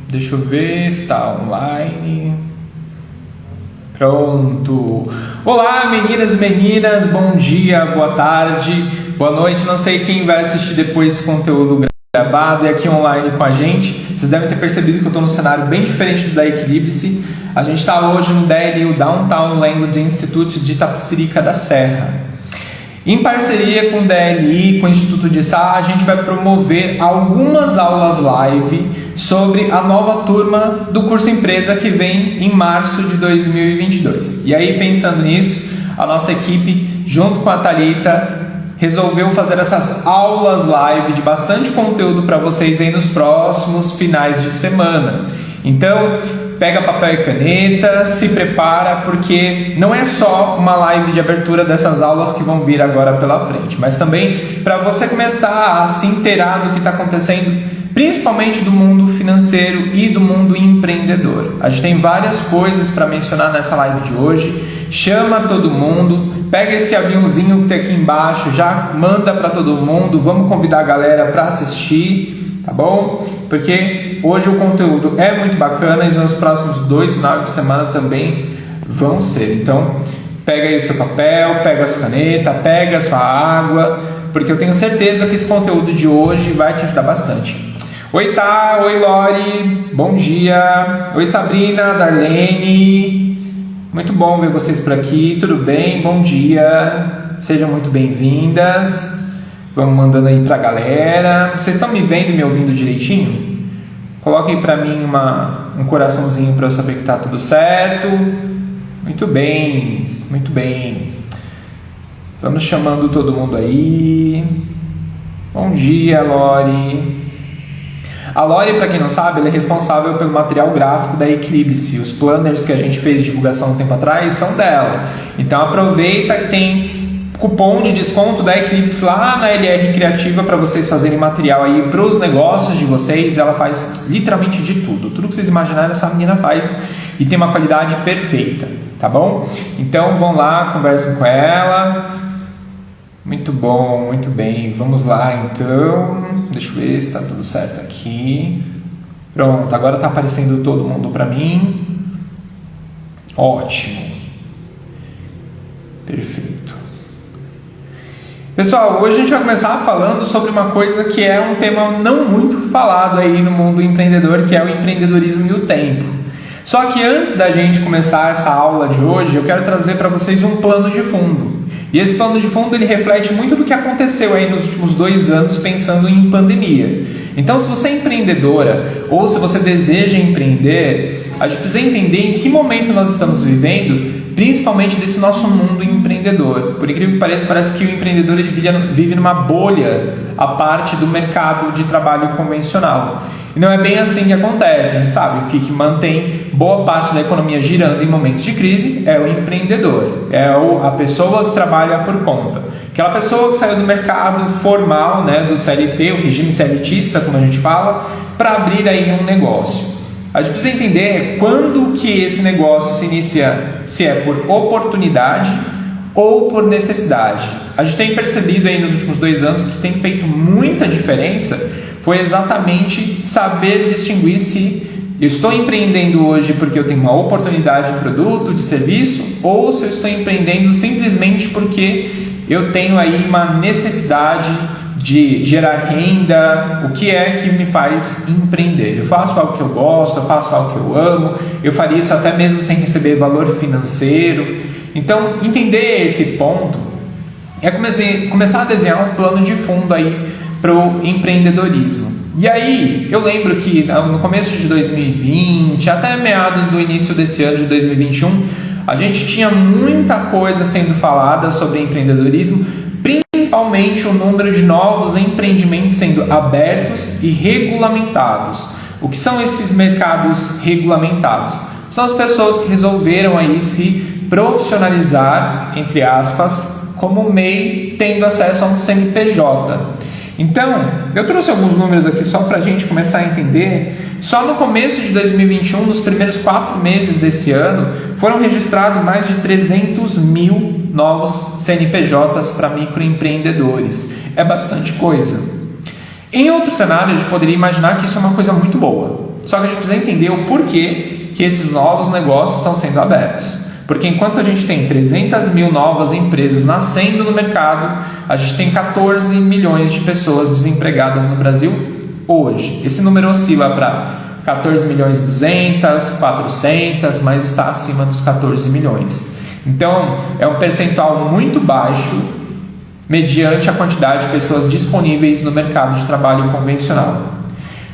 Deixa eu ver se está online. Pronto. Olá, meninas e meninas, bom dia, boa tarde, boa noite. Não sei quem vai assistir depois esse conteúdo gravado e aqui online com a gente. Vocês devem ter percebido que eu estou num cenário bem diferente do da Eclipse. A gente está hoje no DLI, o Downtown Language Institute de Itapecerica da Serra. Em parceria com o DLI, com o Instituto de Sá, a gente vai promover algumas aulas live sobre a nova turma do curso Empresa que vem em março de 2022. E aí, pensando nisso, a nossa equipe, junto com a Thalita, resolveu fazer essas aulas live de bastante conteúdo para vocês aí nos próximos finais de semana. Então, pega papel e caneta, se prepara, porque não é só uma live de abertura dessas aulas que vão vir agora pela frente, mas também para você começar a se inteirar do que está acontecendo, principalmente do mundo financeiro e do mundo empreendedor. A gente tem várias coisas para mencionar nessa live de hoje. Chama todo mundo, pega esse aviãozinho que tem aqui embaixo, já manda para todo mundo, vamos convidar a galera para assistir, tá bom? Porque hoje o conteúdo é muito bacana e nos próximos 2 finais de semana também vão ser. Então, pega aí o seu papel, pega a sua caneta, pega a sua água, porque eu tenho certeza que esse conteúdo de hoje vai te ajudar bastante. Oi, Tá, oi, Lori, bom dia. Oi, Sabrina, Darlene. Muito bom ver vocês por aqui, tudo bem? Bom dia, sejam muito bem-vindas. Vamos mandando aí pra galera. Vocês estão me vendo e me ouvindo direitinho? Coloquem para mim um coraçãozinho para eu saber que tá tudo certo. Muito bem, muito bem. Vamos chamando todo mundo aí. Bom dia, Lori. A Lori, para quem não sabe, ela é responsável pelo material gráfico da Eclipse. Os planners que a gente fez divulgação um tempo atrás são dela. Então aproveita que tem cupom de desconto da Eclipse lá na LR Criativa para vocês fazerem material aí para os negócios de vocês. Ela faz literalmente de tudo. Tudo que vocês imaginarem, essa menina faz e tem uma qualidade perfeita, tá bom? Então vão lá, conversem com ela. Muito bom, muito bem. Vamos lá então. Deixa eu ver se está tudo certo aqui. Pronto, agora está aparecendo todo mundo para mim. Ótimo. Perfeito. Pessoal, hoje a gente vai começar falando sobre uma coisa que é um tema não muito falado aí no mundo empreendedor, que é o empreendedorismo e o tempo. Só que antes da gente começar essa aula de hoje, eu quero trazer para vocês um plano de fundo. E esse plano de fundo ele reflete muito do que aconteceu aí nos últimos 2 anos pensando em pandemia. Então, se você é empreendedora ou se você deseja empreender, a gente precisa entender em que momento nós estamos vivendo, principalmente desse nosso mundo empreendedor. Por incrível que pareça, parece que o empreendedor ele vive numa bolha à parte do mercado de trabalho convencional. E não é bem assim que acontece, a gente sabe, o que mantém boa parte da economia girando em momentos de crise é o empreendedor, é a pessoa que trabalha por conta. Aquela pessoa que saiu do mercado formal, né, do CLT, o regime CLTista, como a gente fala, para abrir aí um negócio. A gente precisa entender quando que esse negócio se inicia, se é por oportunidade ou por necessidade. A gente tem percebido aí nos últimos 2 anos que tem feito muita diferença foi exatamente saber distinguir se eu estou empreendendo hoje porque eu tenho uma oportunidade de produto, de serviço, ou se eu estou empreendendo simplesmente porque eu tenho aí uma necessidade de gerar renda, o que é que me faz empreender. Eu faço algo que eu gosto, eu faço algo que eu amo, eu faria isso até mesmo sem receber valor financeiro. Então, entender esse ponto é começar a desenhar um plano de fundo aí para o empreendedorismo. E aí, eu lembro que no começo de 2020, até meados do início desse ano de 2021, a gente tinha muita coisa sendo falada sobre empreendedorismo, principalmente o número de novos empreendimentos sendo abertos e regulamentados. O que são esses mercados regulamentados? São as pessoas que resolveram aí se profissionalizar, entre aspas, como MEI, tendo acesso a um CNPJ. Então, eu trouxe alguns números aqui só para a gente começar a entender. Só no começo de 2021, nos primeiros 4 meses desse ano, foram registrados mais de 300 mil novos CNPJs para microempreendedores. É bastante coisa. Em outro cenário, a gente poderia imaginar que isso é uma coisa muito boa. Só que a gente precisa entender o porquê que esses novos negócios estão sendo abertos. Porque enquanto a gente tem 300 mil novas empresas nascendo no mercado, a gente tem 14 milhões de pessoas desempregadas no Brasil hoje. Esse número oscila para 14 milhões e 200, 400, mas está acima dos 14 milhões. Então, é um percentual muito baixo mediante a quantidade de pessoas disponíveis no mercado de trabalho convencional.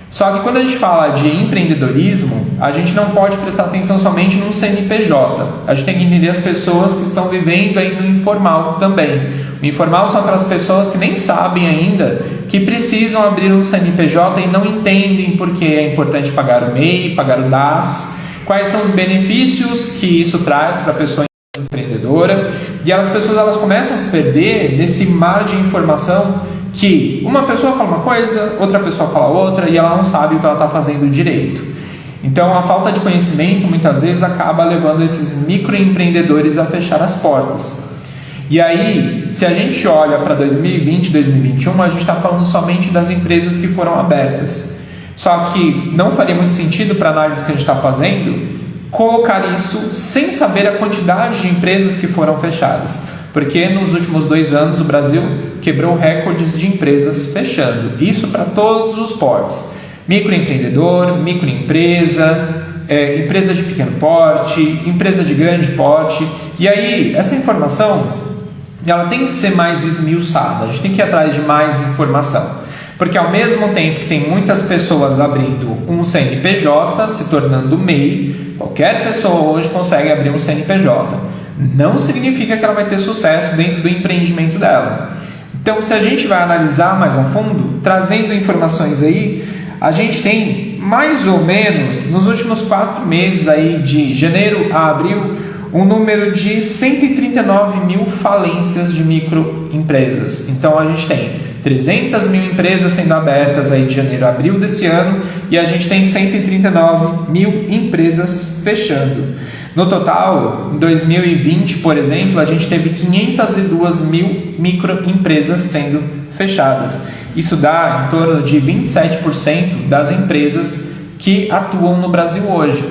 Só que quando a gente fala de empreendedorismo, a gente não pode prestar atenção somente no CNPJ. A gente tem que entender as pessoas que estão vivendo aí no informal também. O informal são aquelas pessoas que nem sabem ainda que precisam abrir um CNPJ e não entendem por que é importante pagar o MEI, pagar o DAS, quais são os benefícios que isso traz para a pessoa empreendedora. E as pessoas começam a se perder nesse mar de informação que uma pessoa fala uma coisa, outra pessoa fala outra e ela não sabe o que ela está fazendo direito. Então a falta de conhecimento muitas vezes acaba levando esses microempreendedores a fechar as portas. E aí, se a gente olha para 2020, 2021, a gente está falando somente das empresas que foram abertas. Só que não faria muito sentido para a análise que a gente está fazendo colocar isso sem saber a quantidade de empresas que foram fechadas. Porque nos últimos 2 anos o Brasil quebrou recordes de empresas fechando. Isso para todos os portes. Microempreendedor, microempresa, empresa de pequeno porte, empresa de grande porte. E aí, essa informação ela tem que ser mais esmiuçada. A gente tem que ir atrás de mais informação. Porque ao mesmo tempo que tem muitas pessoas abrindo um CNPJ, se tornando MEI, qualquer pessoa hoje consegue abrir um CNPJ. Não significa que ela vai ter sucesso dentro do empreendimento dela. Então, se a gente vai analisar mais a fundo, trazendo informações aí, a gente tem mais ou menos, nos últimos 4 meses aí, de janeiro a abril, um número de 139 mil falências de microempresas. Então, a gente tem 300 mil empresas sendo abertas aí de janeiro a abril desse ano e a gente tem 139 mil empresas fechando. No total, em 2020, por exemplo, a gente teve 502 mil microempresas sendo fechadas. Isso dá em torno de 27% das empresas que atuam no Brasil hoje.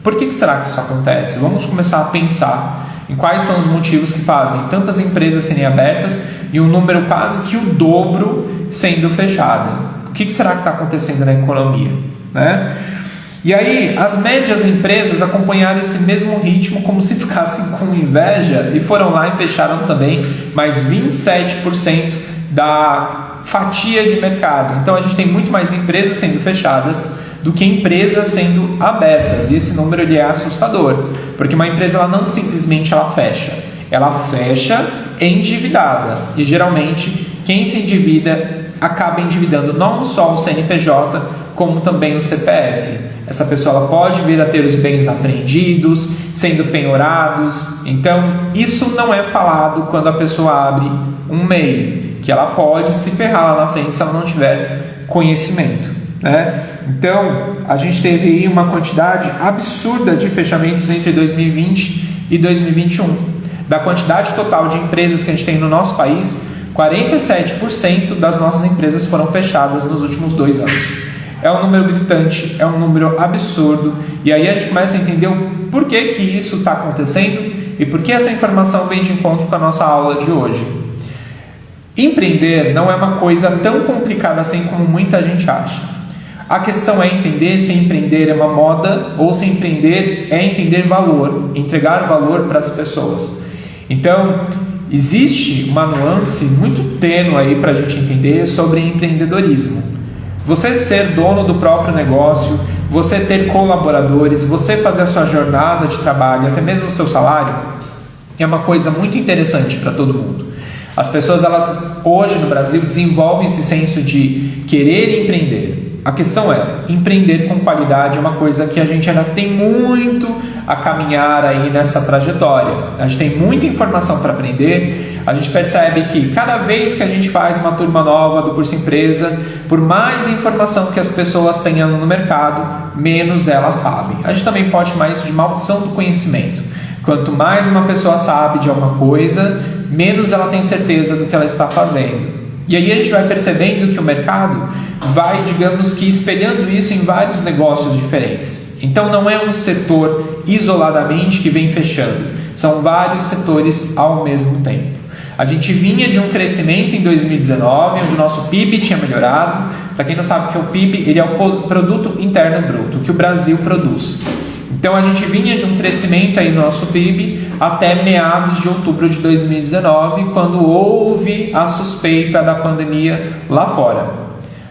Por que será que isso acontece? Vamos começar a pensar em quais são os motivos que fazem tantas empresas serem abertas e um número quase que o dobro sendo fechado. O que será que está acontecendo na economia, né? E aí, as médias empresas acompanharam esse mesmo ritmo como se ficassem com inveja e foram lá e fecharam também mais 27% da fatia de mercado. Então, a gente tem muito mais empresas sendo fechadas do que empresas sendo abertas. E esse número ele é assustador, porque uma empresa ela não simplesmente ela fecha endividada. E geralmente, quem se endivida acaba endividando não só o CNPJ, como também o CPF. Essa pessoa ela pode vir a ter os bens apreendidos, sendo penhorados. Então, isso não é falado quando a pessoa abre um MEI, que ela pode se ferrar lá na frente se ela não tiver conhecimento, né? Então, a gente teve aí uma quantidade absurda de fechamentos entre 2020 e 2021. Da quantidade total de empresas que a gente tem no nosso país, 47% das nossas empresas foram fechadas nos últimos 2 anos. É um número gritante, é um número absurdo, e aí a gente começa a entender o porquê que isso está acontecendo e por que essa informação vem de encontro com a nossa aula de hoje. Empreender não é uma coisa tão complicada assim como muita gente acha. A questão é entender se empreender é uma moda ou se empreender é entender valor, entregar valor para as pessoas. Então, existe uma nuance muito tênue aí para a gente entender sobre empreendedorismo. Você ser dono do próprio negócio, você ter colaboradores, você fazer a sua jornada de trabalho, até mesmo o seu salário, é uma coisa muito interessante para todo mundo. As pessoas, elas hoje no Brasil desenvolvem esse senso de querer empreender. A questão é, empreender com qualidade é uma coisa que a gente ainda tem muito a caminhar aí nessa trajetória. A gente tem muita informação para aprender. A gente percebe que cada vez que a gente faz uma turma nova do curso Empresa, por mais informação que as pessoas tenham no mercado, menos elas sabem. A gente também pode chamar isso de maldição do conhecimento. Quanto mais uma pessoa sabe de alguma coisa, menos ela tem certeza do que ela está fazendo. E aí a gente vai percebendo que o mercado vai, digamos que, espelhando isso em vários negócios diferentes. Então não é um setor isoladamente que vem fechando, são vários setores ao mesmo tempo. A gente vinha de um crescimento em 2019, onde o nosso PIB tinha melhorado. Para quem não sabe o que é o PIB, ele é o Produto Interno Bruto, que o Brasil produz. Então a gente vinha de um crescimento aí no nosso PIB até meados de outubro de 2019, quando houve a suspeita da pandemia lá fora.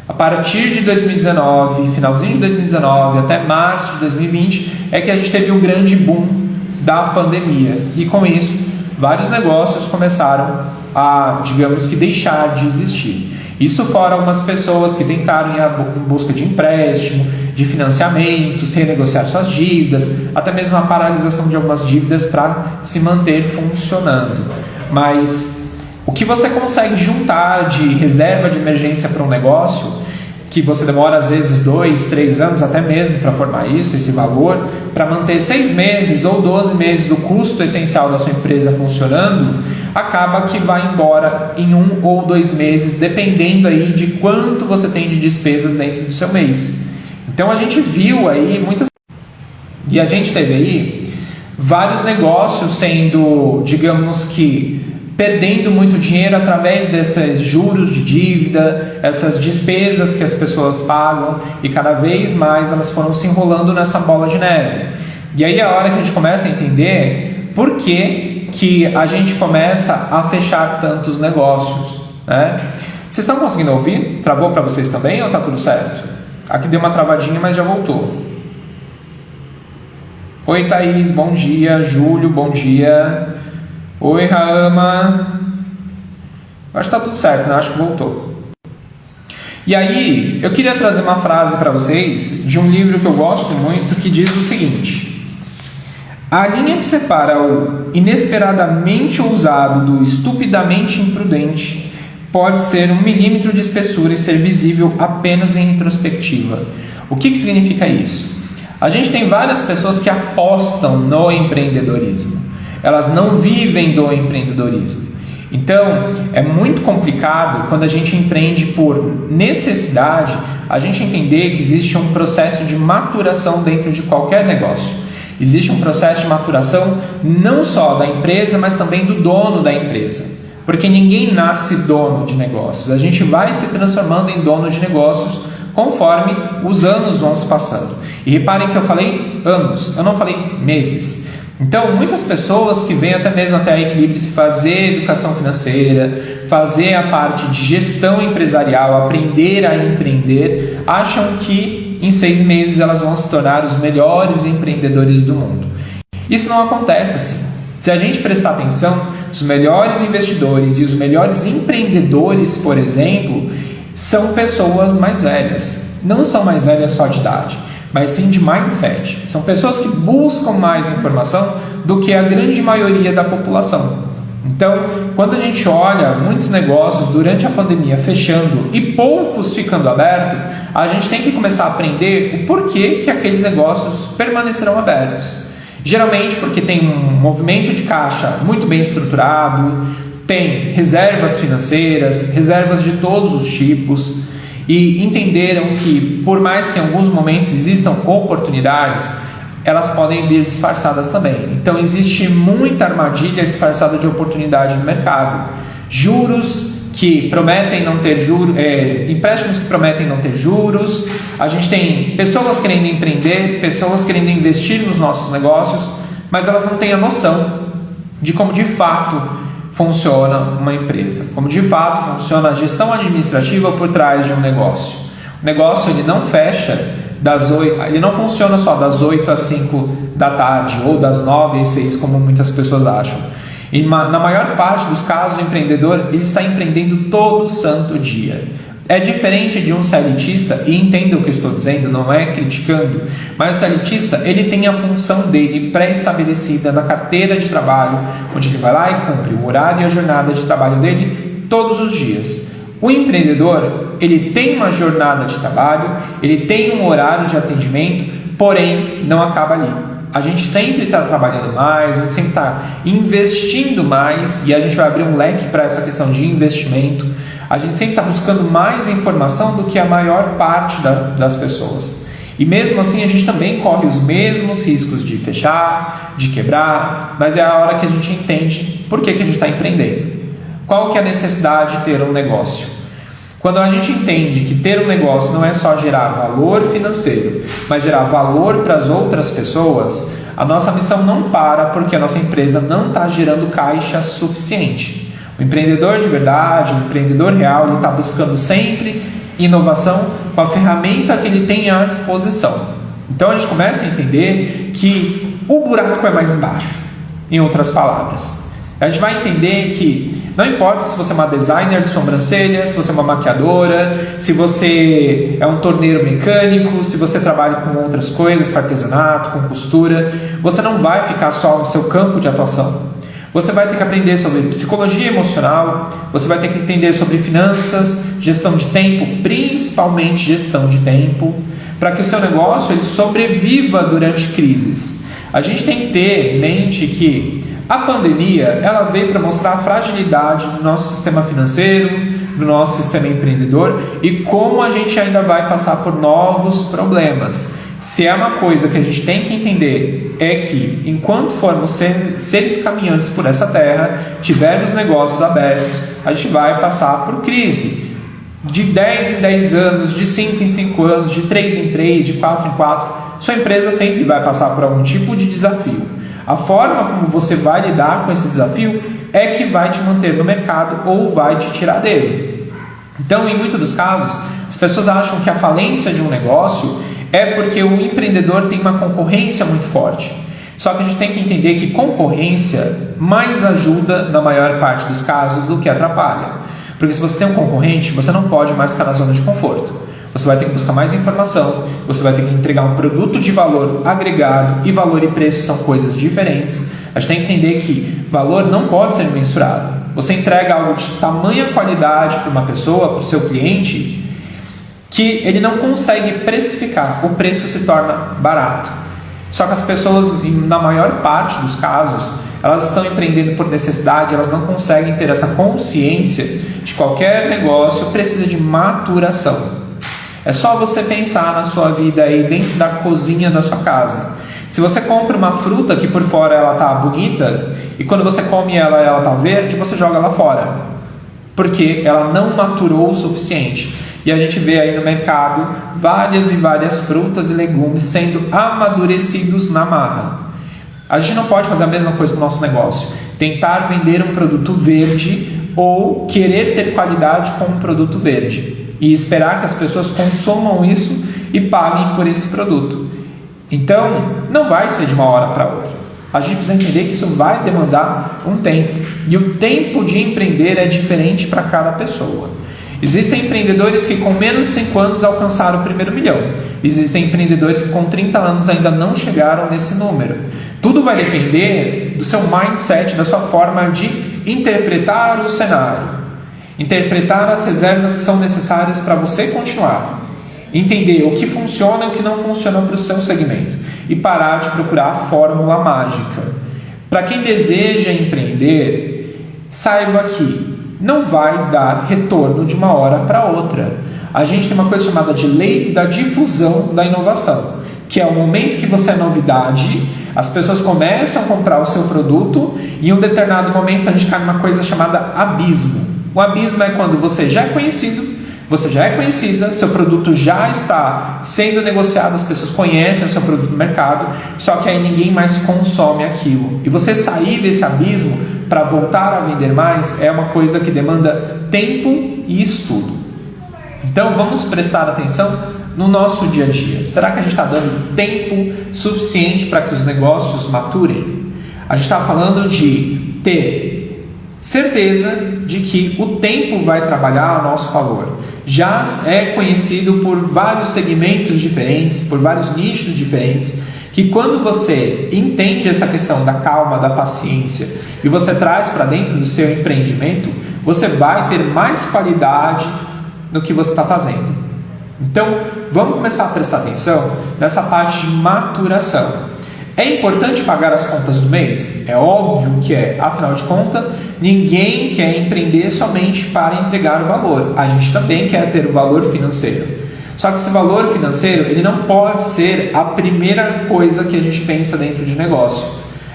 A partir de 2019, finalzinho de 2019 até março de 2020, é que a gente teve um grande boom da pandemia. E com isso, vários negócios começaram a, digamos que, deixar de existir. Isso fora algumas pessoas que tentaram ir em busca de empréstimo, de financiamentos, renegociar suas dívidas, até mesmo a paralisação de algumas dívidas para se manter funcionando. Mas o que você consegue juntar de reserva de emergência para um negócio, que você demora às vezes 2, 3 anos até mesmo para formar isso, esse valor, para manter 6 meses ou 12 meses do custo essencial da sua empresa funcionando, acaba que vai embora em 1 ou 2 meses, dependendo aí de quanto você tem de despesas dentro do seu mês. Então a gente viu aí muitas... E a gente teve aí vários negócios sendo, digamos que, perdendo muito dinheiro através desses juros de dívida, essas despesas que as pessoas pagam, e cada vez mais elas foram se enrolando nessa bola de neve. E aí é a hora que a gente começa a entender por que a gente começa a fechar tantos negócios, né? Vocês estão conseguindo ouvir? Travou para vocês também ou está tudo certo? Aqui deu uma travadinha, mas já voltou. Oi, Thaís, bom dia. Júlio, bom dia. Oi, Raama. Acho que está tudo certo, né? Acho que voltou. E aí, eu queria trazer uma frase para vocês de um livro que eu gosto muito, que diz o seguinte: a linha que separa o inesperadamente ousado do estupidamente imprudente pode ser 1 milímetro de espessura e ser visível apenas em retrospectiva. O que significa isso? A gente tem várias pessoas que apostam no empreendedorismo. Elas não vivem do empreendedorismo. Então, é muito complicado quando a gente empreende por necessidade, a gente entender que existe um processo de maturação dentro de qualquer negócio. Existe um processo de maturação não só da empresa, mas também do dono da empresa. Porque ninguém nasce dono de negócios. A gente vai se transformando em dono de negócios conforme os anos vão se passando. E reparem que eu falei anos, eu não falei meses. Então, muitas pessoas que vêm até mesmo até a Equilibre-se fazer educação financeira, fazer a parte de gestão empresarial, aprender a empreender, acham que em 6 meses elas vão se tornar os melhores empreendedores do mundo. Isso não acontece assim. Se a gente prestar atenção, os melhores investidores e os melhores empreendedores, por exemplo, são pessoas mais velhas. Não são mais velhas só de idade, mas sim de mindset. São pessoas que buscam mais informação do que a grande maioria da população. Então, quando a gente olha muitos negócios durante a pandemia fechando e poucos ficando abertos, a gente tem que começar a aprender o porquê que aqueles negócios permanecerão abertos. Geralmente porque tem um movimento de caixa muito bem estruturado, tem reservas financeiras, reservas de todos os tipos, e entenderam que, por mais que em alguns momentos existam oportunidades, elas podem vir disfarçadas também. Então existe muita armadilha disfarçada de oportunidade no mercado. Juros que prometem não ter juros, empréstimos que prometem não ter juros. A gente tem pessoas querendo empreender, pessoas querendo investir nos nossos negócios, mas elas não têm a noção de como de fato funciona uma empresa, como de fato funciona a gestão administrativa por trás de um negócio. O negócio ele não fecha ele não funciona só das 8 às 5 da tarde ou das 9 às 6, como muitas pessoas acham. E na maior parte dos casos, o empreendedor ele está empreendendo todo santo dia. É diferente de um CLTista, e entenda o que eu estou dizendo, não é criticando, mas o CLTista ele tem a função dele pré-estabelecida na carteira de trabalho, onde ele vai lá e cumpre o horário e a jornada de trabalho dele todos os dias. O empreendedor ele tem uma jornada de trabalho, ele tem um horário de atendimento, porém não acaba ali. A gente sempre está trabalhando mais, a gente sempre está investindo mais, e a gente vai abrir um leque para essa questão de investimento. A gente sempre está buscando mais informação do que a maior parte das pessoas. E mesmo assim a gente também corre os mesmos riscos de fechar, de quebrar, mas é a hora que a gente entende por que a gente está empreendendo. Qual que é a necessidade de ter um negócio? Quando a gente entende que ter um negócio não é só gerar valor financeiro, mas gerar valor para as outras pessoas, a nossa missão não para porque a nossa empresa não está gerando caixa suficiente. O empreendedor de verdade, o empreendedor real, ele está buscando sempre inovação com a ferramenta que ele tem à disposição. Então a gente começa a entender que o buraco é mais embaixo, em outras palavras. A gente vai entender que não importa se você é uma designer de sobrancelha, se você é uma maquiadora, se você é um torneiro mecânico, se você trabalha com outras coisas, com artesanato, com costura, você não vai ficar só no seu campo de atuação. Você vai ter que aprender sobre psicologia emocional, você vai ter que entender sobre finanças, gestão de tempo, principalmente gestão de tempo, para que o seu negócio ele sobreviva durante crises. A gente tem que ter em mente que a pandemia ela veio para mostrar a fragilidade do nosso sistema financeiro, do nosso sistema empreendedor e como a gente ainda vai passar por novos problemas. Se é uma coisa que a gente tem que entender é que enquanto formos seres caminhantes por essa terra, tivermos negócios abertos, a gente vai passar por crise. De 10 em 10 anos, de 5 em 5 anos, de 3 em 3, de 4 em 4, sua empresa sempre vai passar por algum tipo de desafio. A forma como você vai lidar com esse desafio é que vai te manter no mercado ou vai te tirar dele. Então, em muitos dos casos, as pessoas acham que a falência de um negócio é porque o empreendedor tem uma concorrência muito forte. Só que a gente tem que entender que concorrência mais ajuda, na maior parte dos casos, do que atrapalha. Porque se você tem um concorrente, você não pode mais ficar na zona de conforto. Você vai ter que buscar mais informação, você vai ter que entregar um produto de valor agregado, e valor e preço são coisas diferentes. A gente tem que entender que valor não pode ser mensurado. Você entrega algo de tamanha qualidade para uma pessoa, para o seu cliente, que ele não consegue precificar, o preço se torna barato. Só que as pessoas, na maior parte dos casos, elas estão empreendendo por necessidade, elas não conseguem ter essa consciência de qualquer negócio precisa de maturação. É só você pensar na sua vida aí dentro da cozinha da sua casa. Se você compra uma fruta que por fora ela está bonita e quando você come ela está verde, você joga ela fora, porque ela não maturou o suficiente. E a gente vê aí no mercado várias e várias frutas e legumes sendo amadurecidos na marra. A gente não pode fazer a mesma coisa com o nosso negócio. Tentar vender um produto verde ou querer ter qualidade com um produto verde e esperar que as pessoas consumam isso e paguem por esse produto. Então, não vai ser de uma hora para outra. A gente precisa entender que isso vai demandar um tempo. E o tempo de empreender é diferente para cada pessoa. Existem empreendedores que com menos de 5 anos alcançaram o primeiro milhão. Existem empreendedores que com 30 anos ainda não chegaram nesse número. Tudo vai depender do seu mindset, da sua forma de interpretar o cenário. Interpretar as reservas que são necessárias para você continuar. Entender o que funciona e o que não funciona para o seu segmento. E parar de procurar a fórmula mágica. Para quem deseja empreender, saiba que não vai dar retorno de uma hora para outra. A gente tem uma coisa chamada de lei da difusão da inovação, que é o momento que você é novidade, as pessoas começam a comprar o seu produto e em um determinado momento a gente cai numa coisa chamada abismo. O abismo é quando você já é conhecido, você já é conhecida, seu produto já está sendo negociado, as pessoas conhecem o seu produto no mercado, só que aí ninguém mais consome aquilo. E você sair desse abismo para voltar a vender mais é uma coisa que demanda tempo e estudo. Então vamos prestar atenção no nosso dia a dia. Será que a gente está dando tempo suficiente para que os negócios maturem? A gente está falando de ter certeza de que o tempo vai trabalhar a nosso favor. Já é conhecido por vários segmentos diferentes, por vários nichos diferentes, que quando você entende essa questão da calma, da paciência e você traz para dentro do seu empreendimento, você vai ter mais qualidade no que você está fazendo. Então, vamos começar a prestar atenção nessa parte de maturação. É importante pagar as contas do mês? É óbvio que é. Afinal de contas, Ninguém quer empreender somente para entregar o valor. A gente também quer ter o valor financeiro. Só que esse valor financeiro, ele não pode ser a primeira coisa que a gente pensa dentro de negócio.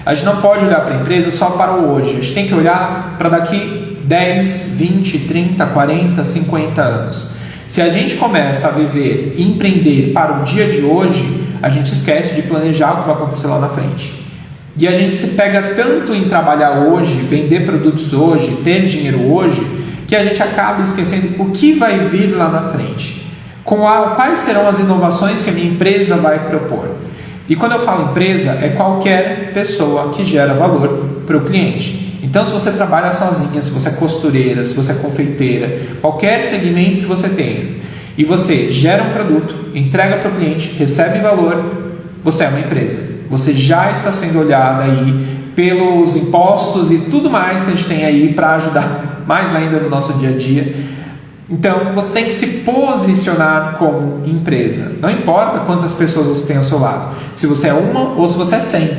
A gente não pode olhar para a empresa só para o hoje. A gente tem que olhar para daqui 10, 20, 30, 40, 50 anos. Se a gente começa a viver e empreender para o dia de hoje, a gente esquece de planejar o que vai acontecer lá na frente. E a gente se pega tanto em trabalhar hoje, vender produtos hoje, ter dinheiro hoje, que a gente acaba esquecendo o que vai vir lá na frente. Quais serão as inovações que a minha empresa vai propor. E quando eu falo empresa, é qualquer pessoa que gera valor para o cliente. Então, se você trabalha sozinha, se você é costureira, se você é confeiteira, qualquer segmento que você tenha, e você gera um produto, entrega para o cliente, recebe valor, você é uma empresa. Você já está sendo olhada aí pelos impostos e tudo mais que a gente tem aí para ajudar mais ainda no nosso dia a dia. Então, você tem que se posicionar como empresa. Não importa quantas pessoas você tem ao seu lado. Se você é uma ou se você é 100.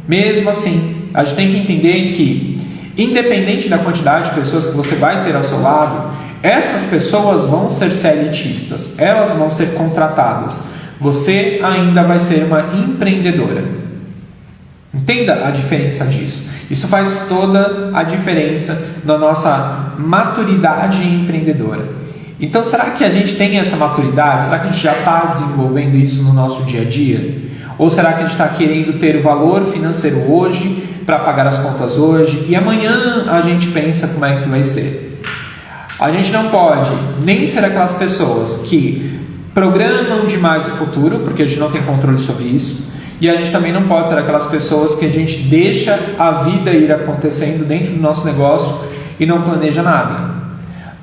Mesmo assim, a gente tem que entender que, independente da quantidade de pessoas que você vai ter ao seu lado, essas pessoas vão ser CLTistas. Elas vão ser contratadas. Você ainda vai ser uma empreendedora. Entenda a diferença disso. Isso faz toda a diferença na nossa maturidade empreendedora. Então, será que a gente tem essa maturidade? Será que a gente já está desenvolvendo isso no nosso dia a dia? Ou será que a gente está querendo ter o valor financeiro hoje para pagar as contas hoje e amanhã a gente pensa como é que vai ser? A gente não pode nem ser aquelas pessoas que programam demais o futuro, porque a gente não tem controle sobre isso, e a gente também não pode ser aquelas pessoas que a gente deixa a vida ir acontecendo dentro do nosso negócio e não planeja nada.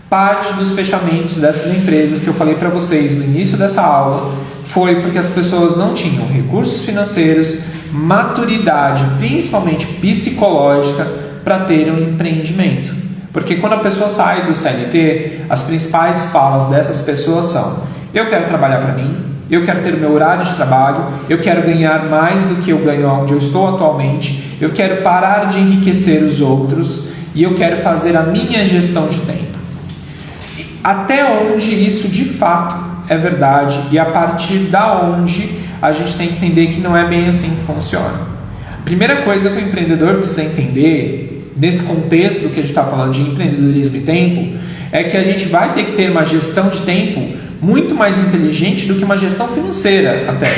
Parte dos fechamentos dessas empresas que eu falei para vocês no início dessa aula foi porque as pessoas não tinham recursos financeiros, maturidade, principalmente psicológica, para ter um empreendimento. Porque quando a pessoa sai do CLT, as principais falas dessas pessoas são: eu quero trabalhar para mim, eu quero ter o meu horário de trabalho, eu quero ganhar mais do que eu ganho onde eu estou atualmente, eu quero parar de enriquecer os outros e eu quero fazer a minha gestão de tempo. Até onde isso de fato é verdade e a partir da onde a gente tem que entender que não é bem assim que funciona. A primeira coisa que o empreendedor precisa entender, nesse contexto que a gente está falando de empreendedorismo e tempo, é que a gente vai ter que ter uma gestão de tempo muito mais inteligente do que uma gestão financeira até.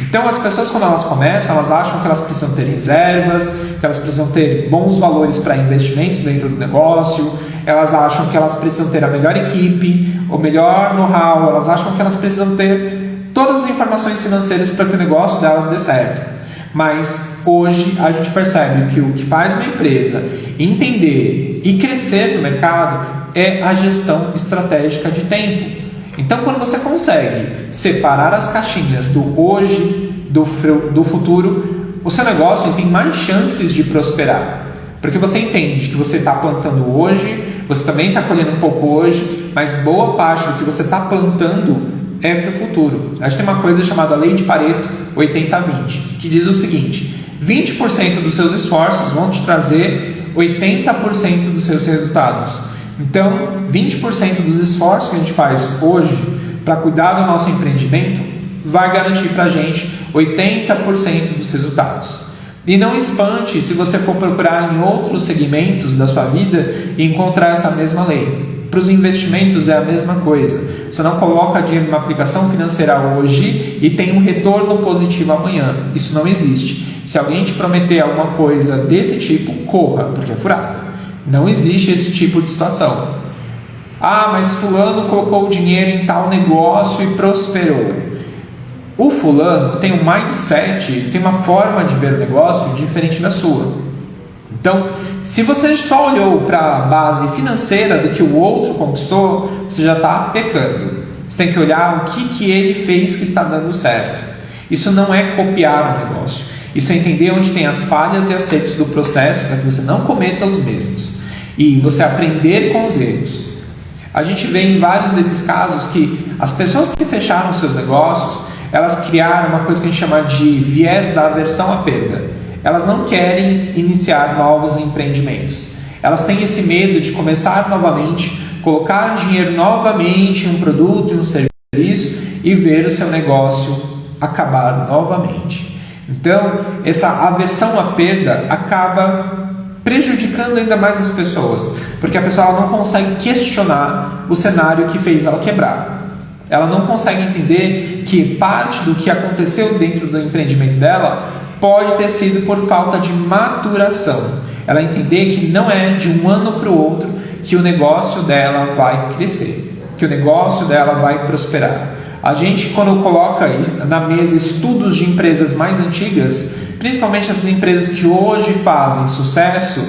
Então as pessoas, quando elas começam, elas acham que elas precisam ter reservas, que elas precisam ter bons valores para investimentos dentro do negócio, elas acham que elas precisam ter a melhor equipe, o melhor know-how, elas acham que elas precisam ter todas as informações financeiras para que o negócio delas dê certo. Mas hoje a gente percebe que o que faz uma empresa entender e crescer no mercado é a gestão estratégica de tempo. Então, quando você consegue separar as caixinhas do hoje, do futuro, o seu negócio tem mais chances de prosperar. Porque você entende que você está plantando hoje, você também está colhendo um pouco hoje, mas boa parte do que você está plantando é para o futuro. A gente tem uma coisa chamada Lei de Pareto 80-20, que diz o seguinte: 20% dos seus esforços vão te trazer 80% dos seus resultados. Então, 20% dos esforços que a gente faz hoje para cuidar do nosso empreendimento vai garantir para a gente 80% dos resultados. E não espante se você for procurar em outros segmentos da sua vida e encontrar essa mesma lei. Para os investimentos é a mesma coisa. Você não coloca dinheiro numa aplicação financeira hoje e tem um retorno positivo amanhã. Isso não existe. Se alguém te prometer alguma coisa desse tipo, corra, porque é furada. Não existe esse tipo de situação. Ah, mas fulano colocou o dinheiro em tal negócio e prosperou. O fulano tem um mindset, tem uma forma de ver o negócio diferente da sua. Então, se você só olhou para a base financeira do que o outro conquistou, você já está pecando. Você tem que olhar o que ele fez que está dando certo. Isso não é copiar o negócio. Isso é entender onde tem as falhas e acertos do processo para que você não cometa os mesmos. E você aprender com os erros. A gente vê em vários desses casos que as pessoas que fecharam seus negócios, elas criaram uma coisa que a gente chama de viés da aversão à perda. Elas não querem iniciar novos empreendimentos. Elas têm esse medo de começar novamente, colocar dinheiro novamente em um produto, em um serviço e ver o seu negócio acabar novamente. Então, essa aversão à perda acaba prejudicando ainda mais as pessoas, porque a pessoa não consegue questionar o cenário que fez ela quebrar. Ela não consegue entender que parte do que aconteceu dentro do empreendimento dela pode ter sido por falta de maturação. Ela entender que não é de um ano para o outro que o negócio dela vai crescer, que o negócio dela vai prosperar. A gente, quando coloca na mesa estudos de empresas mais antigas, principalmente essas empresas que hoje fazem sucesso,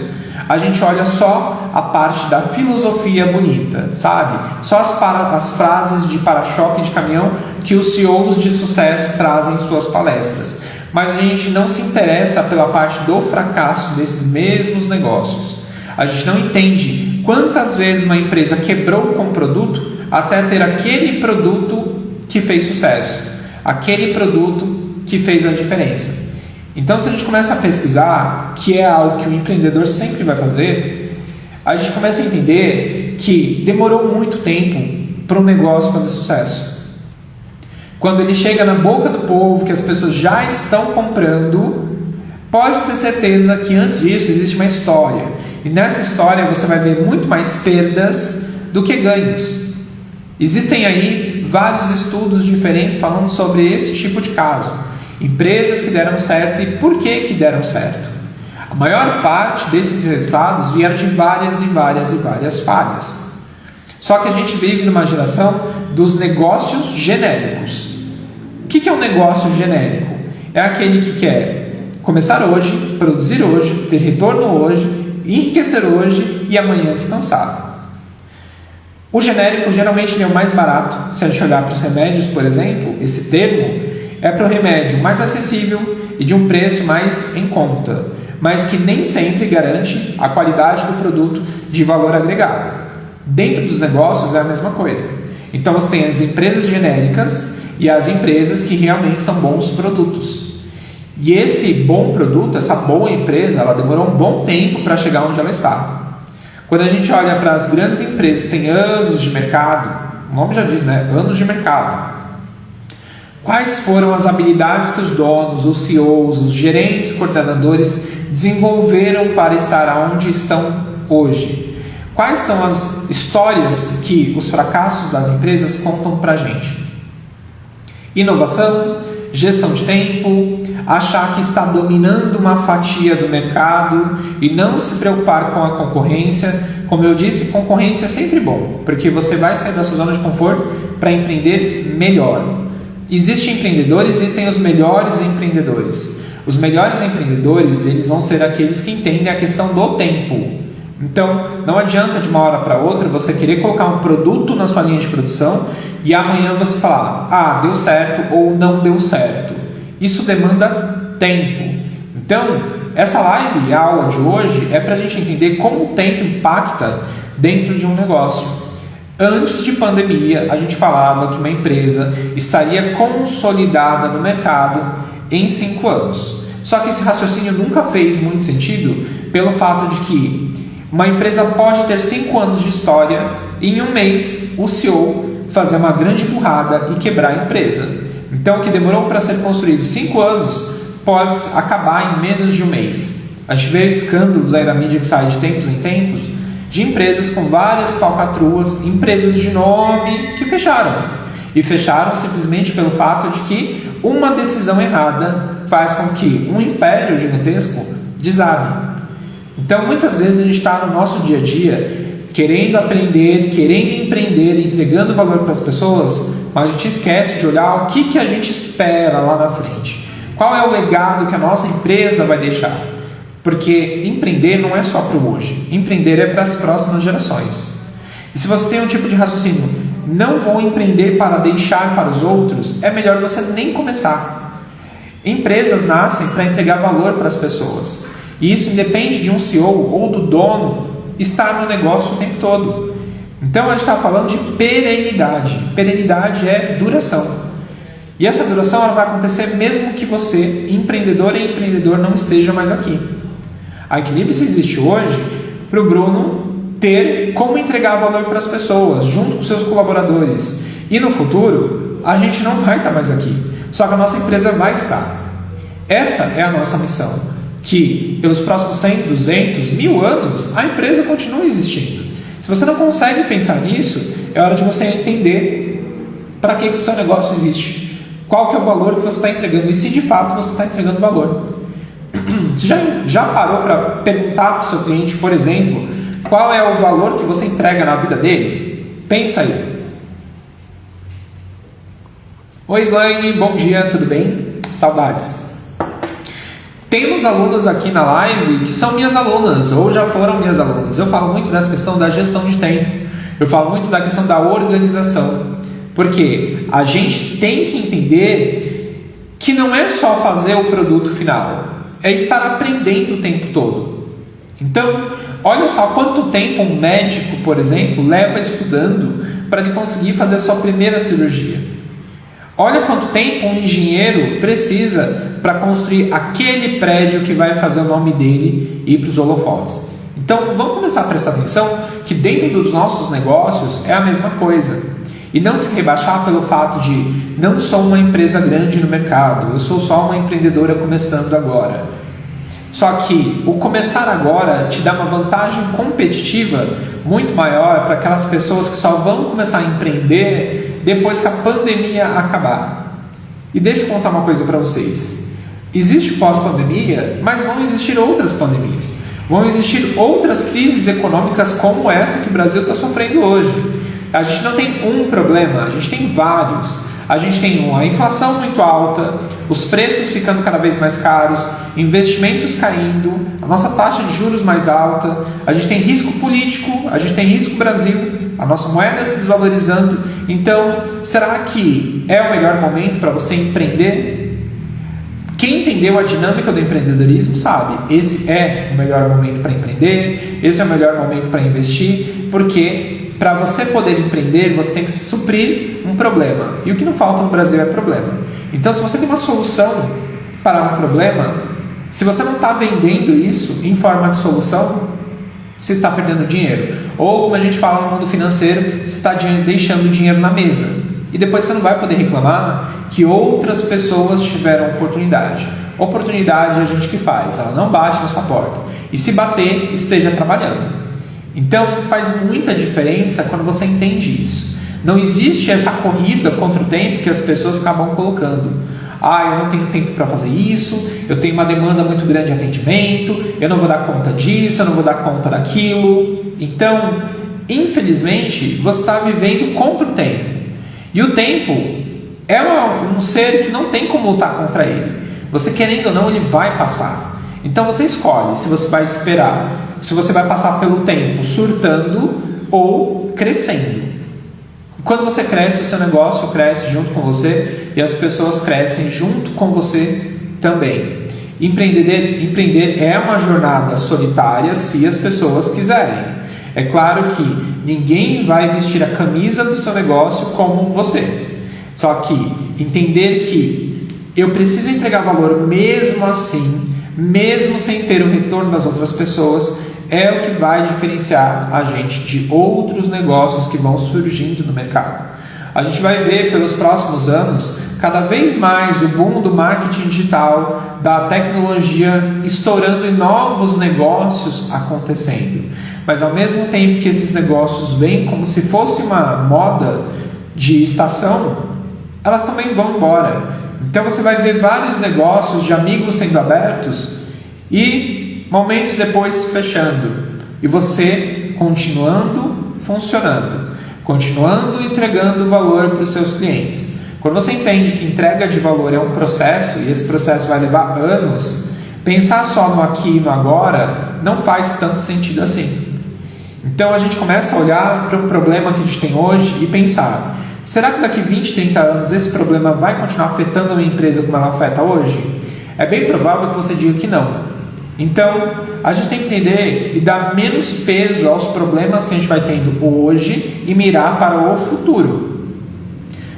a gente olha só a parte da filosofia bonita, sabe? Só as frases de para-choque de caminhão que os CEOs de sucesso trazem em suas palestras. Mas a gente não se interessa pela parte do fracasso desses mesmos negócios. A gente não entende quantas vezes uma empresa quebrou com um produto até ter aquele produto que fez sucesso, aquele produto que fez a diferença. Então, se a gente começa a pesquisar, que é algo que o empreendedor sempre vai fazer, a gente começa a entender que demorou muito tempo para um negócio fazer sucesso. Quando ele chega na boca do povo, que as pessoas já estão comprando, pode ter certeza que antes disso existe uma história. E nessa história você vai ver muito mais perdas do que ganhos. Existem aí vários estudos diferentes falando sobre esse tipo de caso. Empresas que deram certo e por que deram certo. A maior parte desses resultados vieram de várias falhas. Só que a gente vive numa geração dos negócios genéricos. O que é um negócio genérico? É aquele que quer começar hoje, produzir hoje, ter retorno hoje, enriquecer hoje e amanhã descansar. O genérico geralmente é o mais barato. Se a gente olhar para os remédios, por exemplo, esse termo é para o remédio mais acessível e de um preço mais em conta, mas que nem sempre garante a qualidade do produto de valor agregado. Dentro dos negócios é a mesma coisa. Então você tem as empresas genéricas e as empresas que realmente são bons produtos. E esse bom produto, essa boa empresa, ela demorou um bom tempo para chegar onde ela está. Quando a gente olha para as grandes empresas que têm anos de mercado, o nome já diz, né? Anos de mercado. Quais foram as habilidades que os donos, os CEOs, os gerentes, coordenadores desenvolveram para estar onde estão hoje? Quais são as histórias que os fracassos das empresas contam para a gente? Inovação, gestão de tempo, achar que está dominando uma fatia do mercado e não se preocupar com a concorrência. Como eu disse, concorrência é sempre bom, porque você vai sair da sua zona de conforto para empreender melhor. Existem empreendedores, existem os melhores empreendedores. Os melhores empreendedores, eles vão ser aqueles que entendem a questão do tempo. Então, não adianta de uma hora para outra você querer colocar um produto na sua linha de produção e amanhã você falar, deu certo ou não deu certo. Isso demanda tempo. Então, essa live e a aula de hoje é para a gente entender como o tempo impacta dentro de um negócio. Antes de pandemia, a gente falava que uma empresa estaria consolidada no mercado em 5 anos. Só que esse raciocínio nunca fez muito sentido pelo fato de que uma empresa pode ter 5 anos de história e em um mês o CEO fazer uma grande burrada e quebrar a empresa. Então, o que demorou para ser construído 5 anos pode acabar em menos de um mês. A gente vê escândalos aí da mídia que sai de tempos em tempos de empresas com várias falcatruas, empresas de nome que fecharam. E fecharam simplesmente pelo fato de que uma decisão errada faz com que um império gigantesco desabe. Então, muitas vezes a gente está no nosso dia a dia querendo aprender, querendo empreender, entregando valor para as pessoas, mas a gente esquece de olhar o que a gente espera lá na frente. Qual é o legado que a nossa empresa vai deixar? Porque empreender não é só para o hoje. Empreender é para as próximas gerações. E se você tem um tipo de raciocínio, não vou empreender para deixar para os outros, é melhor você nem começar. Empresas nascem para entregar valor para as pessoas. E isso independe de um CEO ou do dono estar no negócio o tempo todo. Então a gente está falando de perenidade. Perenidade é duração. E essa duração ela vai acontecer mesmo que você, empreendedor e empreendedor, não esteja mais aqui. A Equilibrium existe hoje para o Bruno ter como entregar valor para as pessoas, junto com seus colaboradores. E no futuro, a gente não vai estar mais aqui, só que a nossa empresa vai estar. Essa é a nossa missão, que pelos próximos 100, 200, 1000 anos, a empresa continue existindo. Se você não consegue pensar nisso, é hora de você entender para que o seu negócio existe, qual que é o valor que você está entregando e se de fato você está entregando valor. Você já parou para perguntar para o seu cliente, por exemplo, qual é o valor que você entrega na vida dele? Pensa aí. Oi Slaine, bom dia, tudo bem? Saudades. Temos alunas aqui na live que são minhas alunas ou já foram minhas alunas. Eu falo muito dessa questão da gestão de tempo. Eu falo muito da questão da organização. Porque a gente tem que entender que não é só fazer o produto final. É estar aprendendo o tempo todo. Então, olha só quanto tempo um médico, por exemplo, leva estudando para ele conseguir fazer a sua primeira cirurgia. Olha quanto tempo um engenheiro precisa para construir aquele prédio que vai fazer o nome dele ir para os holofotes. Então, vamos começar a prestar atenção que dentro dos nossos negócios é a mesma coisa. E não se rebaixar pelo fato de não sou uma empresa grande no mercado, eu sou só uma empreendedora começando agora. Só que o começar agora te dá uma vantagem competitiva muito maior para aquelas pessoas que só vão começar a empreender depois que a pandemia acabar. E deixa eu contar uma coisa para vocês. Existe pós-pandemia, mas vão existir outras pandemias. Vão existir outras crises econômicas como essa que o Brasil está sofrendo hoje. A gente não tem um problema, a gente tem vários. A gente tem uma inflação muito alta, os preços ficando cada vez mais caros, investimentos caindo, a nossa taxa de juros mais alta, a gente tem risco político, a gente tem risco Brasil, a nossa moeda se desvalorizando. Então, será que é o melhor momento para você empreender? Quem entendeu a dinâmica do empreendedorismo sabe, esse é o melhor momento para empreender, esse é o melhor momento para investir, porque para você poder empreender, você tem que suprir um problema. E o que não falta no Brasil é problema. Então, se você tem uma solução para um problema, se você não está vendendo isso em forma de solução, você está perdendo dinheiro. Ou, como a gente fala no mundo financeiro, você está deixando dinheiro na mesa. E depois você não vai poder reclamar que outras pessoas tiveram oportunidade. Oportunidade é a gente que faz, ela não bate na sua porta. E se bater, esteja trabalhando. Então faz muita diferença quando você entende isso. Não existe essa corrida contra o tempo que as pessoas acabam colocando. Eu não tenho tempo para fazer isso, eu tenho uma demanda muito grande de atendimento, eu não vou dar conta disso, eu não vou dar conta daquilo. Então, infelizmente, você está vivendo contra o tempo. E o tempo é um ser que não tem como lutar contra ele. Você querendo ou não, ele vai passar. Então você escolhe se você vai esperar, se você vai passar pelo tempo surtando ou crescendo. Quando você cresce, o seu negócio cresce junto com você e as pessoas crescem junto com você também. Empreender é uma jornada solitária se as pessoas quiserem. É claro que ninguém vai vestir a camisa do seu negócio como você. Só que entender que eu preciso entregar valor mesmo assim, mesmo sem ter o retorno das outras pessoas, é o que vai diferenciar a gente de outros negócios que vão surgindo no mercado. A gente vai ver pelos próximos anos cada vez mais o boom do marketing digital, da tecnologia estourando e novos negócios acontecendo. Mas ao mesmo tempo que esses negócios vêm como se fosse uma moda de estação, elas também vão embora. Então você vai ver vários negócios de amigos sendo abertos e momentos depois fechando. E você continuando funcionando, continuando entregando valor para os seus clientes. Quando você entende que entrega de valor é um processo e esse processo vai levar anos, pensar só no aqui e no agora não faz tanto sentido assim. Então a gente começa a olhar para um problema que a gente tem hoje e pensar: será que daqui 20, 30 anos esse problema vai continuar afetando a minha empresa como ela afeta hoje? É bem provável que você diga que não. Então, a gente tem que entender e dar menos peso aos problemas que a gente vai tendo hoje e mirar para o futuro.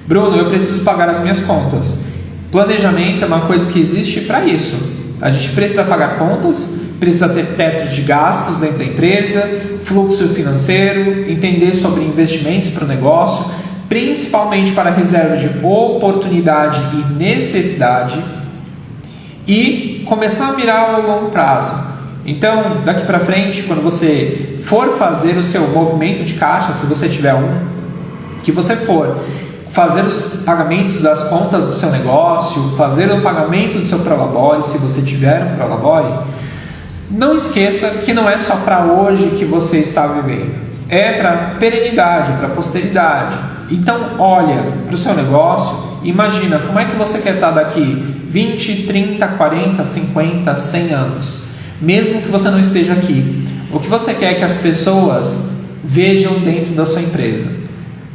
Bruno, eu preciso pagar as minhas contas. Planejamento é uma coisa que existe para isso. A gente precisa pagar contas, precisa ter tetos de gastos dentro da empresa, fluxo financeiro, entender sobre investimentos para o negócio, principalmente para reserva de oportunidade e necessidade, e começar a mirar ao longo prazo. Então, daqui para frente, quando você for fazer o seu movimento de caixa, se você tiver que você for fazer os pagamentos das contas do seu negócio, fazer o pagamento do seu Prolabore, se você tiver um Prolabore, não esqueça que não é só para hoje que você está vivendo, é para perenidade, para posteridade. Então olha para o seu negócio, imagina como é que você quer estar daqui 20, 30, 40, 50, 100 anos, mesmo que você não esteja aqui. O que você quer que as pessoas vejam dentro da sua empresa?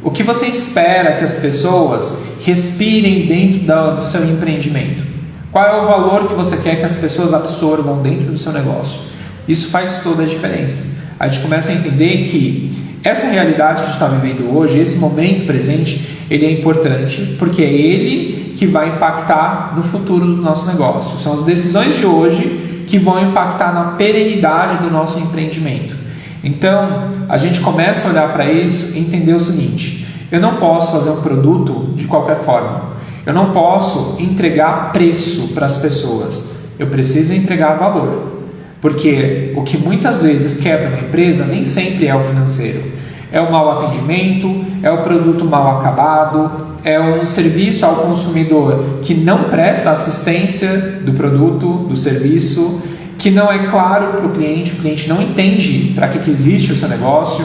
O que você espera que as pessoas respirem dentro do seu empreendimento? Qual é o valor que você quer que as pessoas absorvam dentro do seu negócio? Isso faz toda a diferença. A gente começa a entender que essa realidade que a gente está vivendo hoje, esse momento presente, ele é importante porque é ele que vai impactar no futuro do nosso negócio. São as decisões de hoje que vão impactar na perenidade do nosso empreendimento. Então, a gente começa a olhar para isso e entender o seguinte: eu não posso fazer um produto de qualquer forma. Eu não posso entregar preço para as pessoas. Eu preciso entregar valor. Porque o que muitas vezes quebra uma empresa nem sempre é o financeiro. É o mau atendimento, é o produto mal acabado, é um serviço ao consumidor que não presta assistência do produto, do serviço, que não é claro para o cliente não entende para que existe o seu negócio,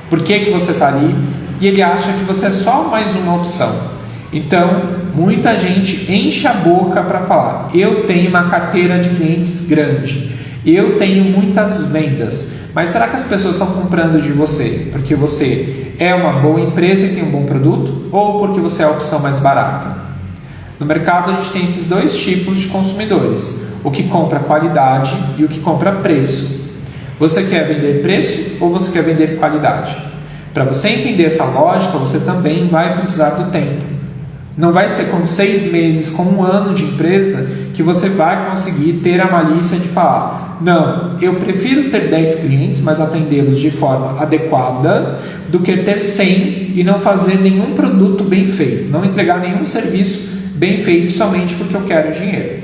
por que você está ali, e ele acha que você é só mais uma opção. Então, muita gente enche a boca para falar: eu tenho uma carteira de clientes grande, eu tenho muitas vendas. Mas será que as pessoas estão comprando de você porque você é uma boa empresa e tem um bom produto, ou porque você é a opção mais barata? No mercado a gente tem esses dois tipos de consumidores: o que compra qualidade e o que compra preço. Você quer vender preço ou você quer vender qualidade? Para você entender essa lógica, você também vai precisar do tempo. Não vai ser com 6 meses, com 1 ano de empresa, que você vai conseguir ter a malícia de falar: não, eu prefiro ter 10 clientes, mas atendê-los de forma adequada, do que ter 100 e não fazer nenhum produto bem feito, não entregar nenhum serviço bem feito somente porque eu quero dinheiro.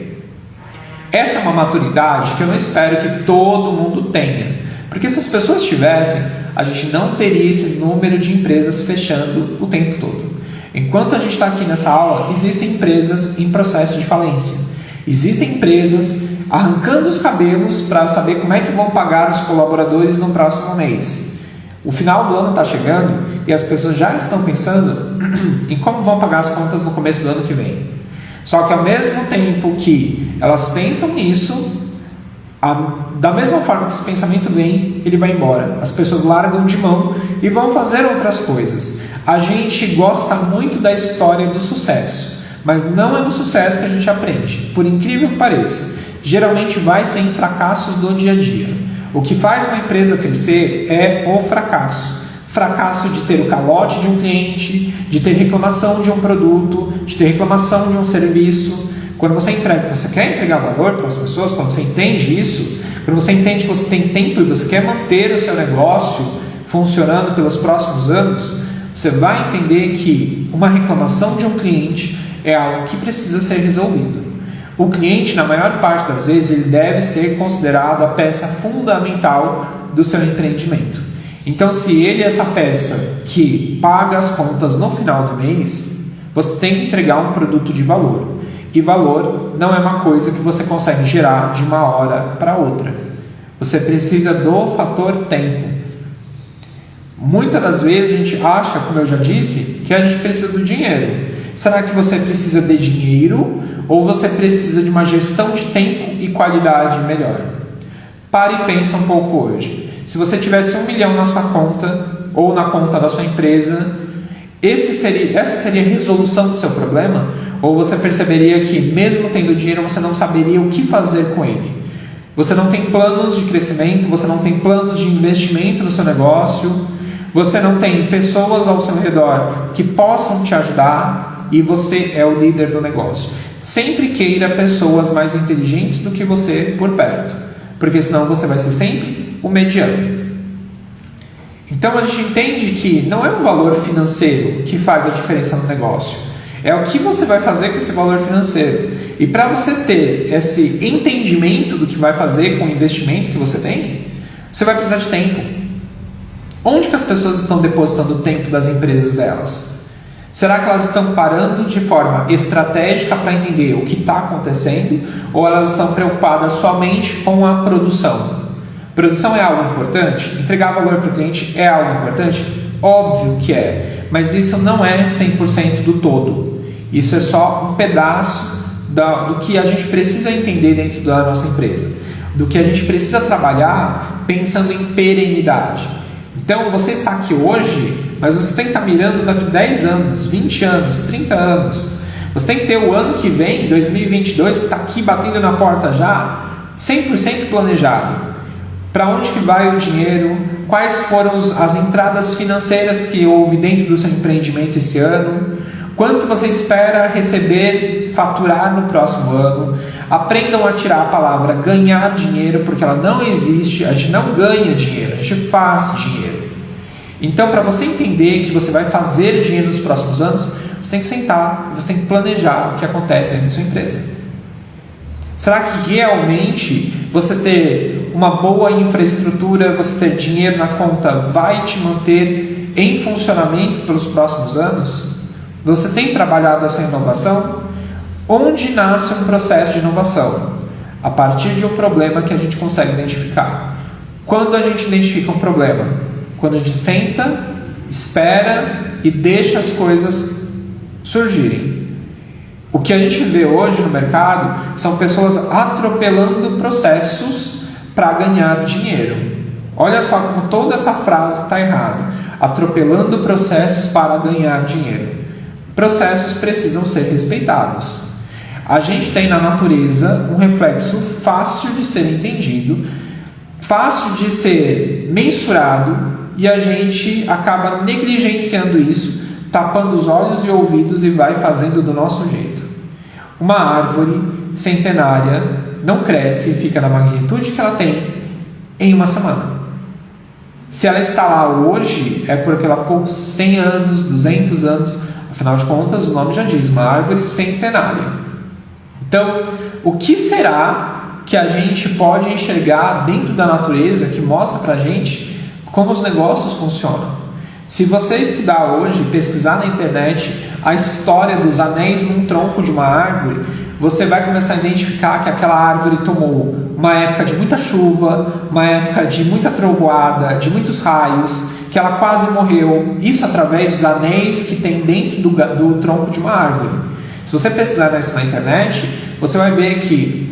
Essa é uma maturidade que eu não espero que todo mundo tenha, porque se as pessoas tivessem, a gente não teria esse número de empresas fechando o tempo todo. Enquanto a gente está aqui nessa aula, existem empresas em processo de falência. Existem empresas arrancando os cabelos para saber como é que vão pagar os colaboradores no próximo mês. O final do ano está chegando e as pessoas já estão pensando em como vão pagar as contas no começo do ano que vem. Só que ao mesmo tempo que elas pensam nisso, da mesma forma que esse pensamento vem, ele vai embora. As pessoas largam de mão e vão fazer outras coisas. A gente gosta muito da história do sucesso, mas não é no sucesso que a gente aprende. Por incrível que pareça, geralmente vai ser em fracassos do dia a dia. O que faz uma empresa crescer é o fracasso. Fracasso de ter o calote de um cliente, de ter reclamação de um produto, de ter reclamação de um serviço. Quando você entrega, você quer entregar valor para as pessoas, quando você entende isso, quando você entende que você tem tempo e você quer manter o seu negócio funcionando pelos próximos anos, você vai entender que uma reclamação de um cliente é algo que precisa ser resolvido. O cliente, na maior parte das vezes, ele deve ser considerado a peça fundamental do seu empreendimento. Então, se ele é essa peça que paga as contas no final do mês, você tem que entregar um produto de valor. E valor não é uma coisa que você consegue gerar de uma hora para outra. Você precisa do fator tempo. Muitas das vezes a gente acha, como eu já disse, que a gente precisa do dinheiro. Será que você precisa de dinheiro ou você precisa de uma gestão de tempo e qualidade melhor? Pare e pense um pouco hoje. Se você tivesse 1 milhão na sua conta ou na conta da sua empresa, essa seria a resolução do seu problema? Ou você perceberia que mesmo tendo dinheiro você não saberia o que fazer com ele? Você não tem planos de crescimento, você não tem planos de investimento no seu negócio, você não tem pessoas ao seu redor que possam te ajudar e você é o líder do negócio. Sempre queira pessoas mais inteligentes do que você por perto. porque senão você vai ser sempre o mediano. Então a gente entende que não é o valor financeiro que faz a diferença no negócio, é o que você vai fazer com esse valor financeiro. E para você ter esse entendimento do que vai fazer com o investimento que você tem, você vai precisar de tempo. Onde que as pessoas estão depositando o tempo das empresas delas? Será que elas estão parando de forma estratégica para entender o que está acontecendo, ou elas estão preocupadas somente com a produção? Produção é algo importante? Entregar valor para o cliente é algo importante? Óbvio que é, mas isso não é 100% do todo. Isso é só um pedaço do que a gente precisa entender dentro da nossa empresa, do que a gente precisa trabalhar pensando em perenidade. Então você está aqui hoje, mas você tem que estar mirando daqui 10 anos, 20 anos, 30 anos. Você tem que ter o ano que vem, 2022, que está aqui batendo na porta já, 100% planejado. Para onde que vai o dinheiro? Quais foram as entradas financeiras que houve dentro do seu empreendimento esse ano? Quanto você espera receber, faturar no próximo ano? Aprendam a tirar a palavra ganhar dinheiro, porque ela não existe. A gente não ganha dinheiro, a gente faz dinheiro. Então, para você entender que você vai fazer dinheiro nos próximos anos, você tem que sentar, você tem que planejar o que acontece dentro da sua empresa. Será que realmente você ter uma boa infraestrutura, você ter dinheiro na conta, vai te manter em funcionamento pelos próximos anos? Você tem trabalhado essa inovação? Onde nasce um processo de inovação? A partir de um problema que a gente consegue identificar. Quando a gente identifica um problema? Quando a gente senta, espera e deixa as coisas surgirem. O que a gente vê hoje no mercado são pessoas atropelando processos para ganhar dinheiro. Olha só como toda essa frase está errada. Atropelando processos para ganhar dinheiro. Processos precisam ser respeitados. A gente tem na natureza um reflexo fácil de ser entendido, fácil de ser mensurado, e a gente acaba negligenciando isso, tapando os olhos e ouvidos e vai fazendo do nosso jeito. Uma árvore centenária não cresce e fica na magnitude que ela tem em uma semana. Se ela está lá hoje, é porque ela ficou 100 anos, 200 anos. Afinal de contas, o nome já diz, uma árvore centenária. Então, o que será que a gente pode enxergar dentro da natureza que mostra para a gente como os negócios funcionam? Se você estudar hoje, pesquisar na internet a história dos anéis num tronco de uma árvore, você vai começar a identificar que aquela árvore tomou uma época de muita chuva, uma época de muita trovoada, de muitos raios, que ela quase morreu. Isso através dos anéis que tem dentro do tronco de uma árvore. Se você pesquisar isso na internet, você vai ver que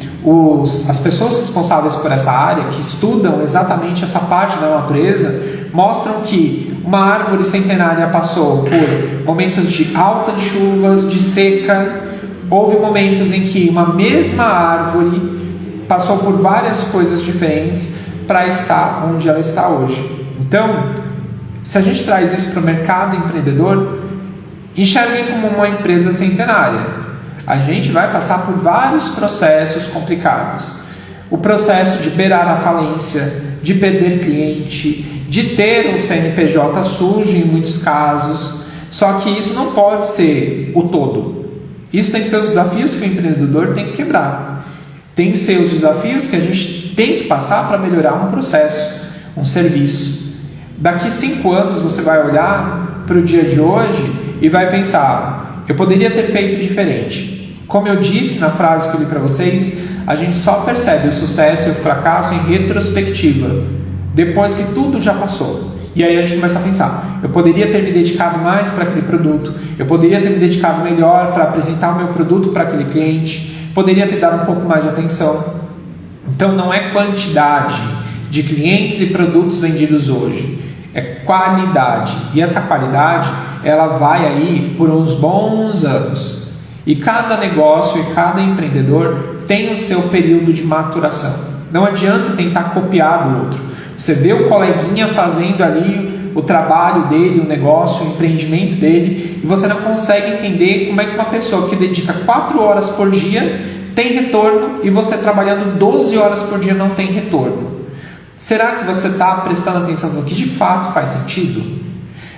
as pessoas responsáveis por essa área, que estudam exatamente essa parte da natureza, mostram que uma árvore centenária passou por momentos de alta de chuvas, de seca. Houve momentos em que uma mesma árvore passou por várias coisas diferentes para estar onde ela está hoje. Então, se a gente traz isso para o mercado empreendedor, enxerguem como uma empresa centenária. A gente vai passar por vários processos complicados. O processo de beirar a falência, de perder cliente, de ter um CNPJ sujo em muitos casos. Só que isso não pode ser o todo. Isso tem que ser os desafios que o empreendedor tem que quebrar. Tem que ser os desafios que a gente tem que passar para melhorar um processo, um serviço. Daqui 5 anos você vai olhar para o dia de hoje e vai pensar, eu poderia ter feito diferente. Como eu disse na frase que eu li para vocês, a gente só percebe o sucesso e o fracasso em retrospectiva, depois que tudo já passou. E aí a gente começa a pensar, eu poderia ter me dedicado mais para aquele produto, eu poderia ter me dedicado melhor para apresentar o meu produto para aquele cliente, poderia ter dado um pouco mais de atenção. Então não é quantidade de clientes e produtos vendidos hoje, é qualidade. E essa qualidade, ela vai aí por uns bons anos. E cada negócio e cada empreendedor tem o seu período de maturação. Não adianta tentar copiar do outro. Você vê o coleguinha fazendo ali o trabalho dele, o negócio, o empreendimento dele, e você não consegue entender como é que uma pessoa que dedica 4 horas por dia tem retorno e você trabalhando 12 horas por dia não tem retorno. Será que você está prestando atenção no que de fato faz sentido?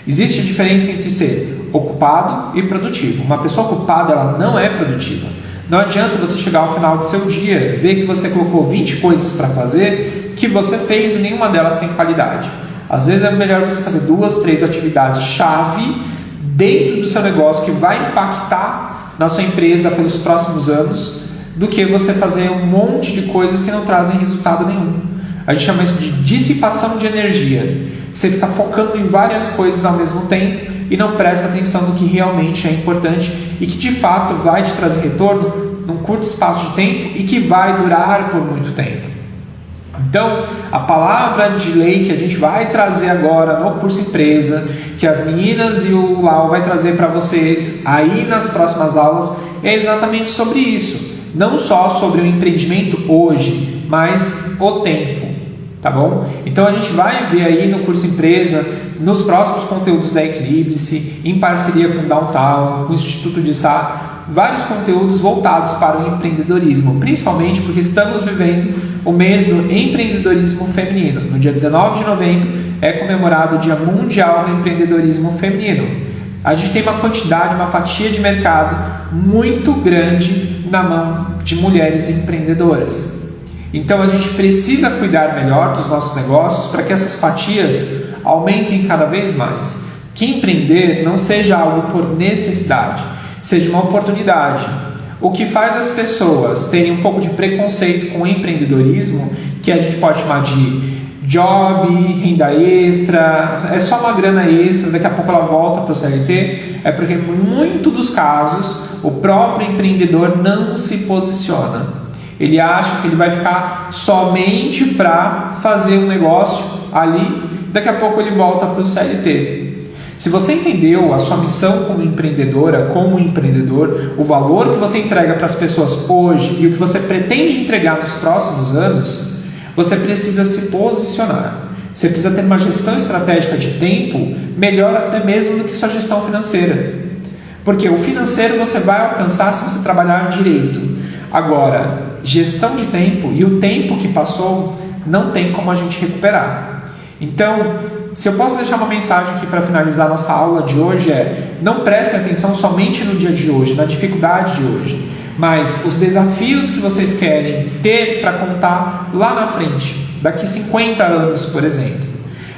Existe a diferença entre ser ocupado e produtivo. Uma pessoa ocupada, ela não é produtiva. Não adianta você chegar ao final do seu dia, ver que você colocou 20 coisas para fazer, que você fez e nenhuma delas tem qualidade. Às vezes é melhor você fazer 2, 3 atividades-chave dentro do seu negócio que vai impactar na sua empresa pelos próximos anos, do que você fazer um monte de coisas que não trazem resultado nenhum. A gente chama isso de dissipação de energia. Você fica focando em várias coisas ao mesmo tempo e não presta atenção no que realmente é importante e que de fato vai te trazer retorno num curto espaço de tempo e que vai durar por muito tempo. Então, a palavra de lei que a gente vai trazer agora no curso empresa, que as meninas e o Lau vai trazer para vocês aí nas próximas aulas, é exatamente sobre isso. Não só sobre o empreendimento hoje, mas o tempo, tá bom? Então a gente vai ver aí no curso empresa, nos próximos conteúdos da Eclipse, em parceria com o Downtown, com o Instituto de Sá, vários conteúdos voltados para o empreendedorismo, principalmente porque estamos vivendo o mês do empreendedorismo feminino. No dia 19 de novembro é comemorado o Dia Mundial do Empreendedorismo Feminino. A gente tem uma quantidade, uma fatia de mercado muito grande na mão de mulheres empreendedoras. Então a gente precisa cuidar melhor dos nossos negócios para que essas fatias aumentem cada vez mais. Que empreender não seja algo por necessidade, seja uma oportunidade. O que faz as pessoas terem um pouco de preconceito com o empreendedorismo, que a gente pode chamar de job, renda extra, é só uma grana extra, daqui a pouco ela volta para o CLT, é porque em muitos dos casos o próprio empreendedor não se posiciona. Ele acha que ele vai ficar somente para fazer um negócio ali, daqui a pouco ele volta para o CLT. Se você entendeu a sua missão como empreendedora, como empreendedor, o valor que você entrega para as pessoas hoje e o que você pretende entregar nos próximos anos, você precisa se posicionar. Você precisa ter uma gestão estratégica de tempo melhor até mesmo do que sua gestão financeira. Porque o financeiro você vai alcançar se você trabalhar direito. Agora, gestão de tempo e o tempo que passou não tem como a gente recuperar. Então, se eu posso deixar uma mensagem aqui para finalizar nossa aula de hoje não prestem atenção somente no dia de hoje, na dificuldade de hoje, mas os desafios que vocês querem ter para contar lá na frente, daqui 50 anos, por exemplo.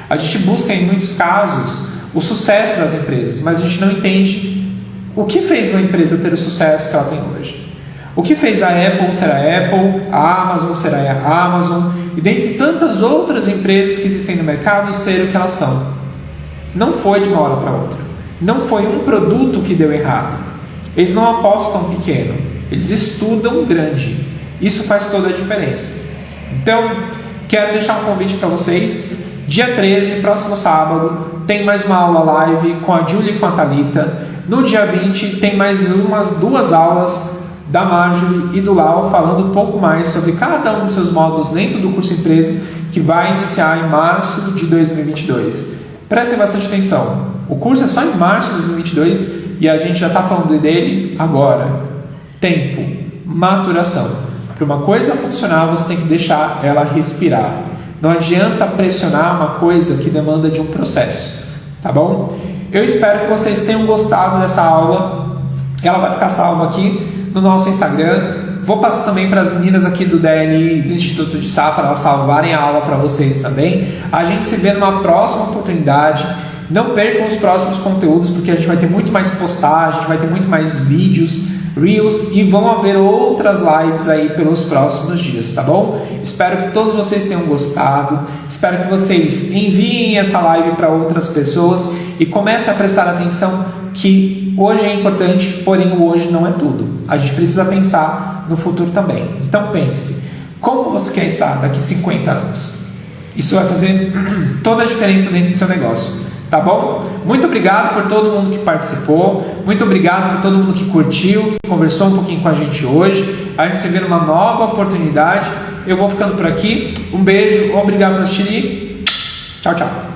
A gente busca em muitos casos o sucesso das empresas, mas a gente não entende o que fez uma empresa ter o sucesso que ela tem hoje. O que fez a Apple ser a Apple, a Amazon ser a Amazon, e dentre tantas outras empresas que existem no mercado ser o que elas são. Não foi de uma hora para outra. Não foi um produto que deu errado. Eles não apostam pequeno, eles estudam grande. Isso faz toda a diferença. Então, quero deixar um convite para vocês. Dia 13, próximo sábado, tem mais uma aula live com a Júlia e com a Thalita. No dia 20, tem mais umas 2 aulas da Marjorie e do Lau, falando um pouco mais sobre cada um dos seus módulos dentro do curso empresa, que vai iniciar em março de 2022. Prestem bastante atenção, o curso é só em março de 2022 e a gente já está falando dele agora. Tempo, maturação. Para uma coisa funcionar, você tem que deixar ela respirar. Não adianta pressionar uma coisa que demanda de um processo, tá bom? Eu espero que vocês tenham gostado dessa aula. Ela vai ficar salva aqui no nosso Instagram. Vou passar também para as meninas aqui do DLI, do Instituto de Sá, para elas salvarem a aula para vocês também. A gente se vê numa próxima oportunidade. Não percam os próximos conteúdos, porque a gente vai ter muito mais postagem, vai ter muito mais vídeos, Reels, e vão haver outras lives aí pelos próximos dias, tá bom? Espero que todos vocês tenham gostado. Espero que vocês enviem essa live para outras pessoas e comecem a prestar atenção que hoje é importante, porém o hoje não é tudo. A gente precisa pensar no futuro também. Então pense, como você quer estar daqui 50 anos? Isso vai fazer toda a diferença dentro do seu negócio, tá bom? Muito obrigado por todo mundo que participou, muito obrigado por todo mundo que curtiu, que conversou um pouquinho com a gente hoje. A gente se vê numa nova oportunidade. Eu vou ficando por aqui. Um beijo, obrigado por assistir. Tchau, tchau.